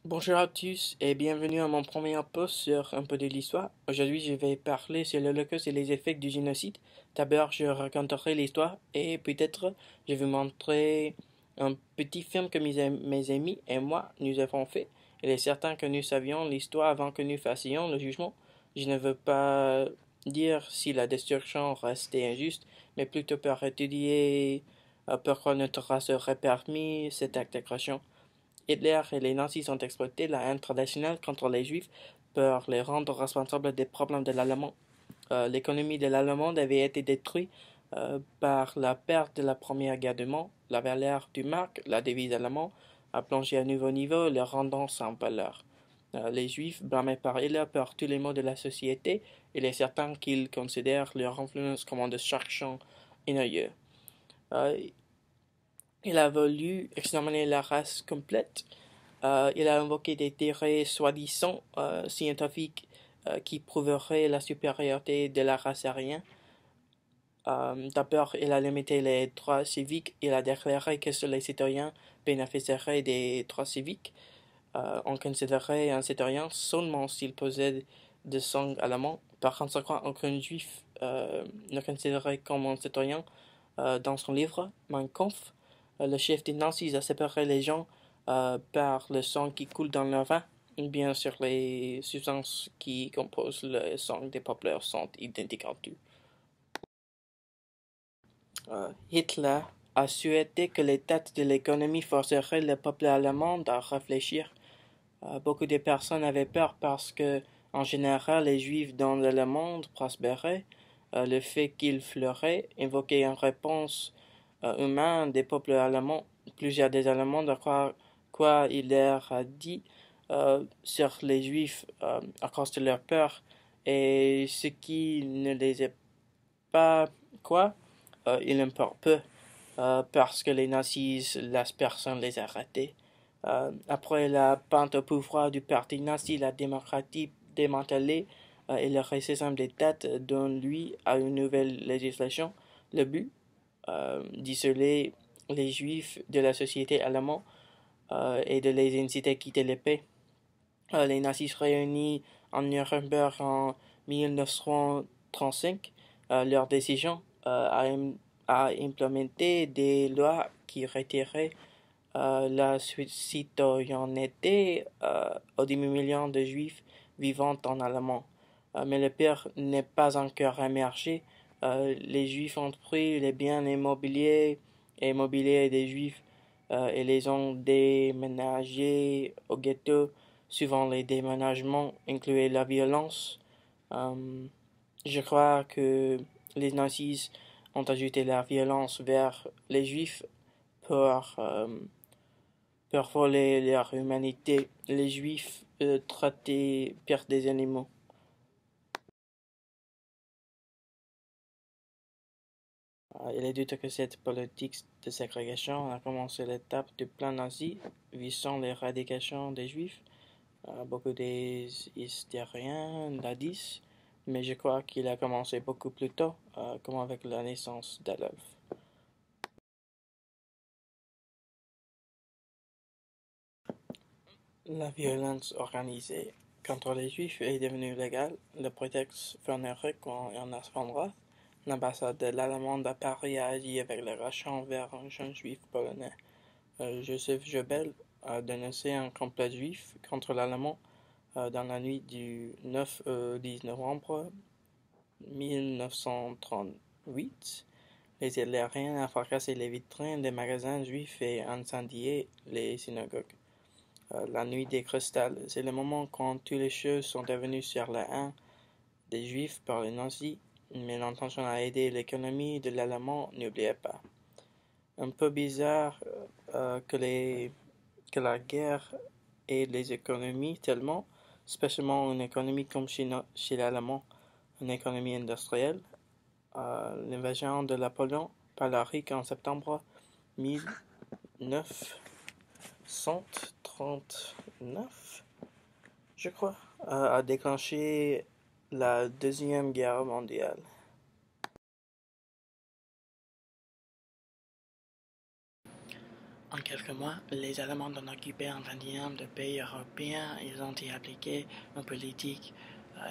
Bonjour à tous et bienvenue à mon premier post sur un peu de l'histoire. Aujourd'hui, je vais parler sur l'Holocauste et les effets du génocide. D'abord, je raconterai l'histoire et peut-être je vais vous montrer un petit film que mes amis et moi nous avons fait. Il est certain que nous savions l'histoire avant que nous fassions le jugement. Je ne veux pas dire si la destruction restait injuste, mais plutôt pour étudier pourquoi notre race aurait permis cette acte d'agression. Hitler et les nazis ont exploité la haine traditionnelle contre les juifs pour les rendre responsables des problèmes de l'allemand. L'économie de l'Allemagne avait été détruite par la perte de la Première Guerre du Monde. La valeur du mark, la devise allemande, a plongé à nouveau niveau, le rendant sans valeur. Les Juifs, blâmés par Hitler pour tous les maux de la société, il est certain qu'ils considèrent leur influence comme une destruction ennuyeux. Euh, il a voulu exterminer la race complète. Il a invoqué des théories soi-disant scientifiques qui prouveraient la supériorité de la race aryenne. D'abord, il a limité les droits civiques. Il a déclaré que seuls les citoyens bénéficieraient des droits civiques. On considérait un citoyen seulement s'il possède de sang allemand. Par conséquent, aucun juif ne considéré comme un citoyen. Dans son livre, Mein Kampf, le chef des nazis a séparé les gens par le sang qui coule dans leur vin. Bien sûr, les substances qui composent le sang des peuples sont identiques en tout. Hitler a souhaité que les têtes de l'économie forceraient le peuple allemand à réfléchir. Beaucoup de personnes avaient peur parce que, en général, les Juifs dans le monde prospéraient. Le fait qu'ils fleuraient invoquait une réponse humaine des peuples allemands. Plusieurs des Allemands de quoi il leur a dit sur les Juifs à cause de leur peur et ce qui ne les est pas quoi il importe peu parce que les nazis laissent personne les arrêter. Après la pente au pouvoir du parti nazi, la démocratie démantelée et le racisme des têtes donne lui à une nouvelle législation. Le but, d'isoler les juifs de la société allemande et de les inciter à quitter le pays. Les nazis réunis en Nuremberg en 1935, leur décision a implémenté des lois qui retiraient la citoyenneté aux demi-millions de juifs vivant en Allemagne. Mais le pire n'est pas encore émergé. Les juifs ont pris les biens immobiliers et immobiliers des juifs et les ont déménagés au ghetto. Souvent, les déménagements incluaient la violence. Je crois que les nazis ont ajouté la violence vers les juifs pour, pour voler leur humanité. Les juifs traitaient pire des animaux. Il est douteux que cette politique de ségrégation a commencé l'étape du plan nazi visant l'éradication des juifs. Beaucoup des historiens la disent, mais je crois qu'il a commencé beaucoup plus tôt, comme avec la naissance d'Adolphe. La violence organisée contre les Juifs est devenue légale. Le prétexte fournirait qu'on en apprendra. L'ambassade de l'Allemande à Paris a agi avec le rachat envers un jeune juif polonais. Joseph Goebbels a dénoncé un complot juif contre l'Allemand dans la nuit du 9 au 10 novembre 1938. Les Hitlériens ont fracassé les vitrines des magasins juifs et incendié les synagogues. La nuit des cristal, c'est le moment quand toutes les choses sont devenues sur la haine des juifs par les nazis, mais l'intention à aider l'économie de l'Allemand, n'oubliez pas. Un peu bizarre que la guerre aide les économies tellement, spécialement une économie comme chez l'Allemand, une économie industrielle. L'invasion de Napoléon par la RIC en septembre 1939, je crois, a déclenché la Deuxième Guerre mondiale. En quelques mois, les Allemands ont occupé un vingtième de pays européens. Ils ont y appliqué une politique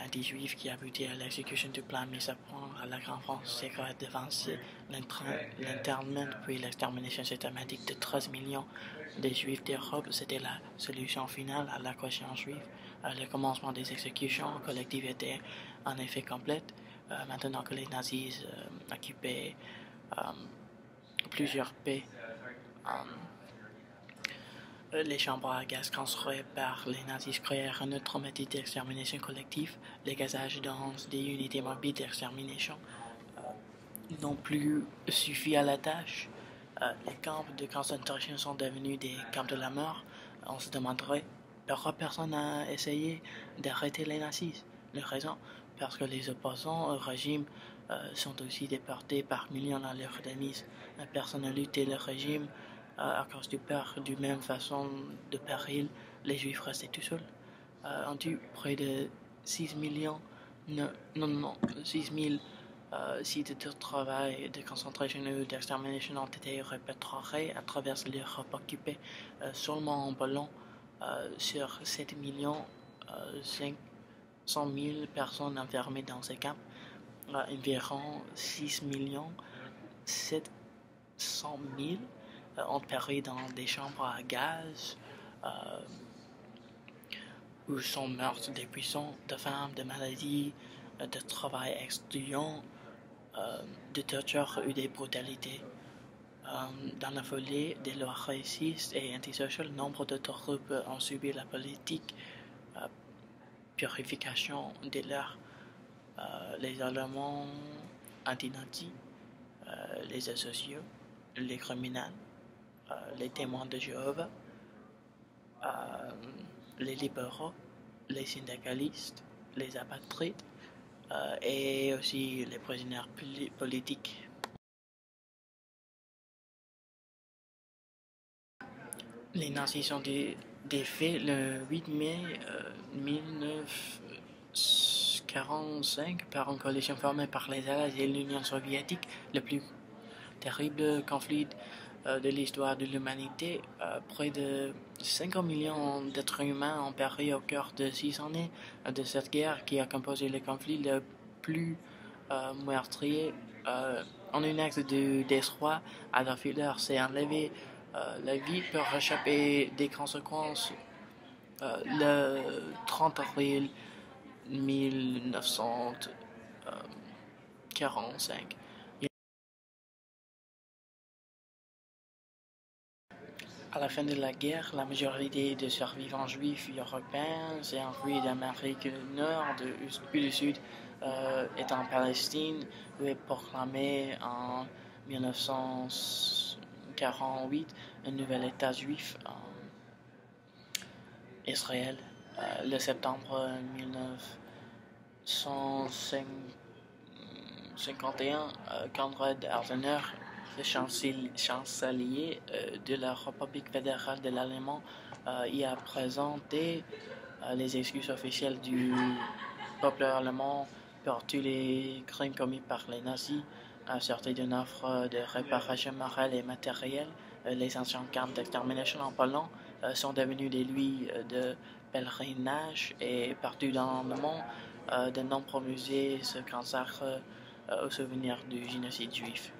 anti-juive qui aboutit à l'exécution du plan mis à point à la Grande France secrète d'avancer l'internement puis l'extermination systématique de 13 millions de Juifs d'Europe. C'était la solution finale à la conscience juive. Le commencement des exécutions collectives était en effet complète. Maintenant que les nazis occupaient plusieurs pays, les chambres à gaz construites par les nazis créèrent un autre méthode d'extermination collective. Les gazages dans des unités mobiles d'extermination n'ont plus suffi à la tâche. Les camps de concentration sont devenus des camps de la mort. On se demanderait pourquoi personne n'a essayé d'arrêter les nazis. La raison, parce que les opposants au régime sont aussi déportés par millions dans leur demise. Personne n'a lutté le régime à cause du peur. De même façon de péril, les Juifs restaient tout seuls. On tue près de 6 millions, 6 000 sites de travail, de concentration ou d'extermination ont été répertoriés à travers l'Europe occupée. Seulement en Pologne, sur 7 millions 500 000 personnes enfermées dans ces camps, environ 6 millions 700 000 ont péri dans des chambres à gaz où sont mortes des puissants, de femmes, de maladies, de travail excluant, de torture ou des brutalités. Dans la folie des lois racistes et antisociales, nombre de troupes ont subi la politique purification de l'air. Les Allemands anti-nazis, les asociaux, les criminels, les témoins de Jéhovah, les libéraux, les syndicalistes, les apatrides et aussi les prisonniers politiques. Les nazis sont défaits le 8 mai 1945 par une coalition formée par les Alliés et l'Union soviétique, le plus terrible conflit de l'histoire de l'humanité. Près de 50 millions d'êtres humains ont péri au cœur de 6 années de cette guerre qui a composé le conflit le plus meurtrier. En un acte de détroit, Adolf Hitler s'est enlevé la vie pour échapper des conséquences le 30 avril 1945. À la fin de la guerre, la majorité des survivants juifs européens s'est enfuis d'Amérique du Nord ou du Sud est en Palestine où est proclamé en 1948 un nouvel État juif en Israël. Le septembre 1951, Konrad Adenauer, le chancelier de la République fédérale de l'Allemagne, y a présenté les excuses officielles du peuple allemand pour tous les crimes commis par les nazis, sorti d'une offre de réparation morale et matérielle. Les anciens camps d'extermination en Pologne sont devenus des lieux de pèlerinage et partout dans le monde, de nombreux musées se consacrent au souvenir du génocide juif.